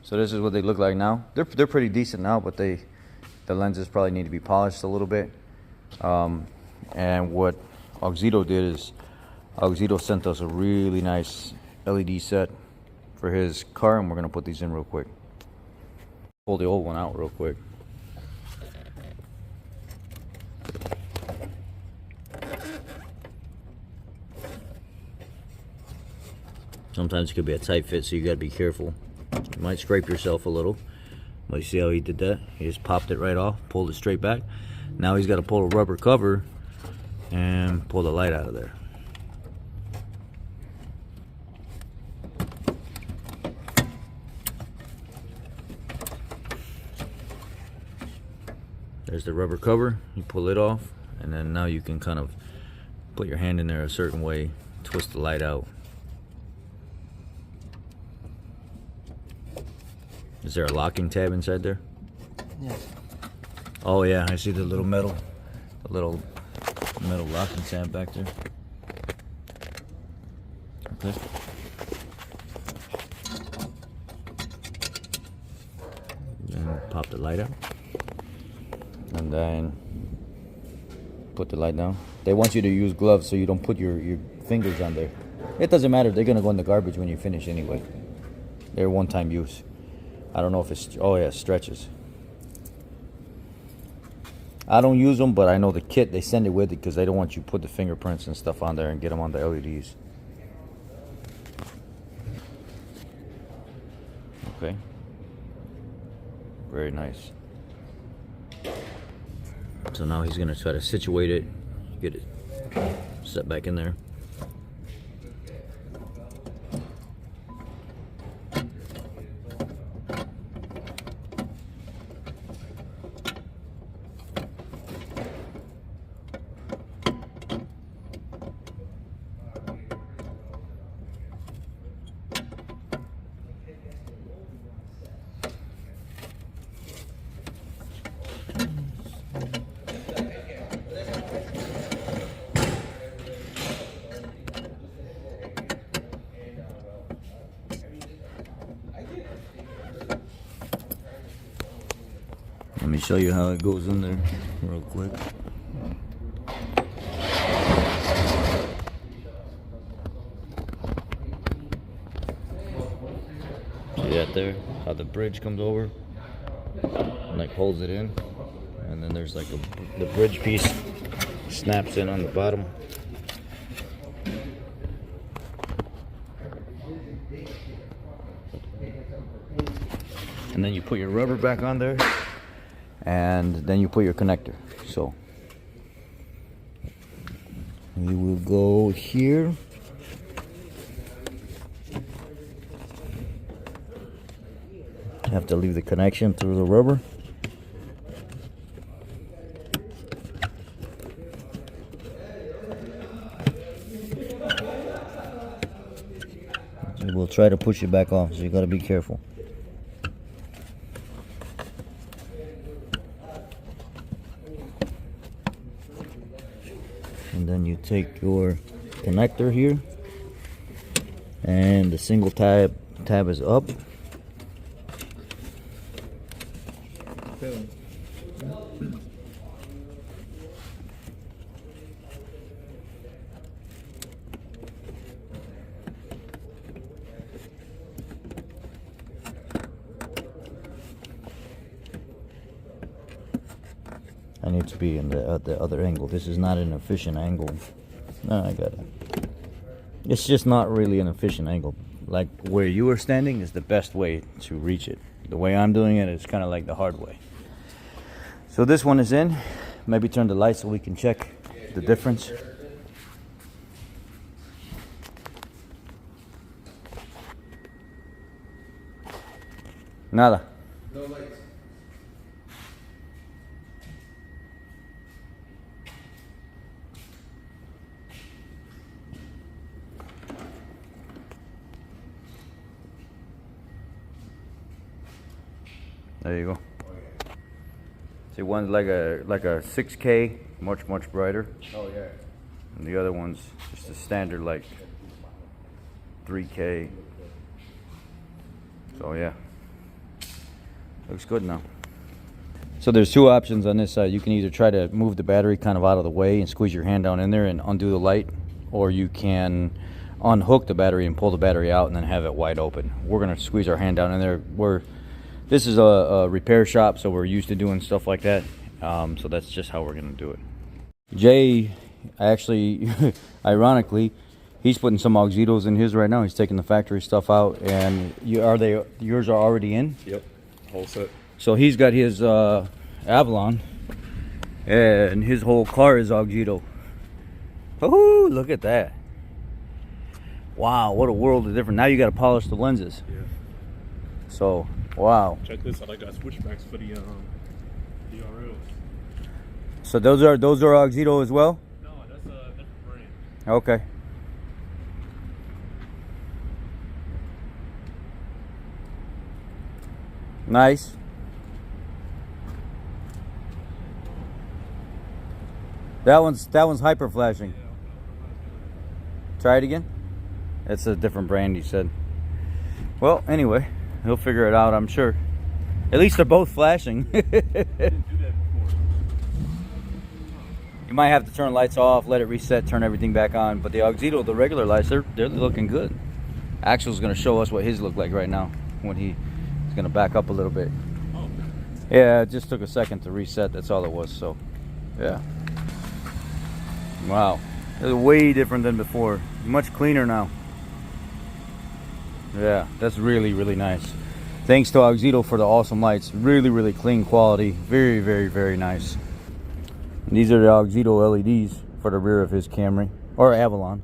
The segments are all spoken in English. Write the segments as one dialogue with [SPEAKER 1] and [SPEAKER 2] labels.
[SPEAKER 1] So this is what they look like now. They're pretty decent now, but the lenses probably need to be polished a little bit. And what Auxito did is Auxito sent us a really nice LED set for his car, and we're gonna put these in real quick. Pull the old one out real quick. Sometimes it could be a tight fit, so you gotta be careful. You might scrape yourself a little. But you see how he did that? He just popped it right off, pulled it straight back. Now he's got to pull a rubber cover and pull the light out of there. There's the rubber cover. You pull it off, and then now you can kind of put your hand in there a certain way, twist the light out. Is there a locking tab inside there?
[SPEAKER 2] Yeah.
[SPEAKER 1] Oh yeah, I see the little metal locking tab back there. Okay. Then pop the light out. And then put the light down. They want you to use gloves so you don't put your fingers on there. It doesn't matter, they're gonna go in the garbage when you finish anyway. They're one-time use. I don't know if it's, oh yeah, it stretches. I don't use them, but I know the kit, they send it with it because they don't want you to put the fingerprints and stuff on there and get them on the LEDs. Okay. Very nice. So now he's gonna try to situate it, get it set back in there. Let me show you how it goes in there real quick. See that there? How the bridge comes over and like holds it in, and then there's like the bridge piece snaps in on the bottom. And then you put your rubber back on there, and then you put your connector. So we will go here. Have to leave the connection through the rubber. We'll try to push it back off, so you gotta be careful. And then you take your connector here, and the single tab is up. I need to be in the other angle. This is not an efficient angle. No, I got it. It's just not really an efficient angle. Like where you are standing is the best way to reach it. The way I'm doing it is kind of like the hard way. So this one is in. Maybe turn the light so we can check the difference. Nada.
[SPEAKER 3] No lights.
[SPEAKER 1] There you go. See, one's like a 6K, much brighter.
[SPEAKER 3] Oh yeah.
[SPEAKER 1] And the other one's just a standard like 3K. So yeah. Looks good now. So there's two options on this side. You can either try to move the battery kind of out of the way and squeeze your hand down in there and undo the light, or you can unhook the battery and pull the battery out and then have it wide open. We're gonna squeeze our hand down in there. This is a repair shop, so we're used to doing stuff like that. So that's just how we're gonna do it. Jay, actually, ironically, he's putting some Auxitos in his right now. He's taking the factory stuff out, and yours are already in?
[SPEAKER 2] Yep, whole set.
[SPEAKER 1] So he's got his Avalon, and his whole car is Auxito. Oh, look at that! Wow, what a world of difference. Now you got to polish the lenses.
[SPEAKER 2] Yeah.
[SPEAKER 1] So, wow.
[SPEAKER 2] Check this out. I got switchbacks for the DRLs.
[SPEAKER 1] So those are Auxito as well?
[SPEAKER 2] No, that's a different brand.
[SPEAKER 1] Okay. Nice. That one's hyper flashing. Try it again. It's a different brand, he said. Well, anyway, he'll figure it out, I'm sure. At least they're both flashing.
[SPEAKER 2] Didn't do that before.
[SPEAKER 1] You might have to turn lights off, let it reset, turn everything back on. But the Auxito, the regular lights, they're looking good. Axel's gonna show us what his look like right now when he's gonna back up a little bit.
[SPEAKER 2] Oh.
[SPEAKER 1] Yeah, it just took a second to reset. That's all it was. So, yeah. Wow, it's way different than before. Much cleaner now. Yeah, that's really, really nice. Thanks to Auxito for the awesome lights. Really, really clean quality. Very, very, very nice. And these are the Auxito LEDs for the rear of his Camry. Or Avalon.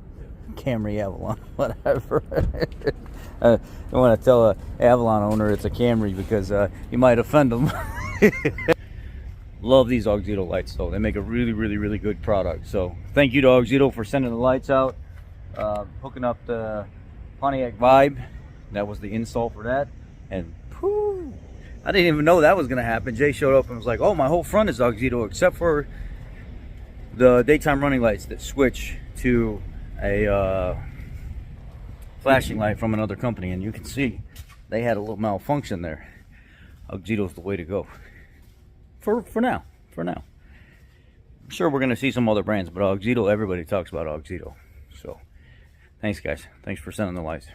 [SPEAKER 1] Camry, Avalon, whatever. I don't want to tell an Avalon owner it's a Camry because you might offend them. Love these Auxito lights though. They make a really, really, really good product. So thank you to Auxito for sending the lights out, hooking up the Pontiac Vibe. That was the install for that. And pooh, I didn't even know that was gonna happen. Jay showed up and was like, oh, my whole front is Auxito except for the daytime running lights that switch to a flashing light from another company. And you can see they had a little malfunction there. Auxito's the way to go. For now. I'm sure we're going to see some other brands, but Auxito, everybody talks about Auxito. So, thanks guys. Thanks for sending the lights.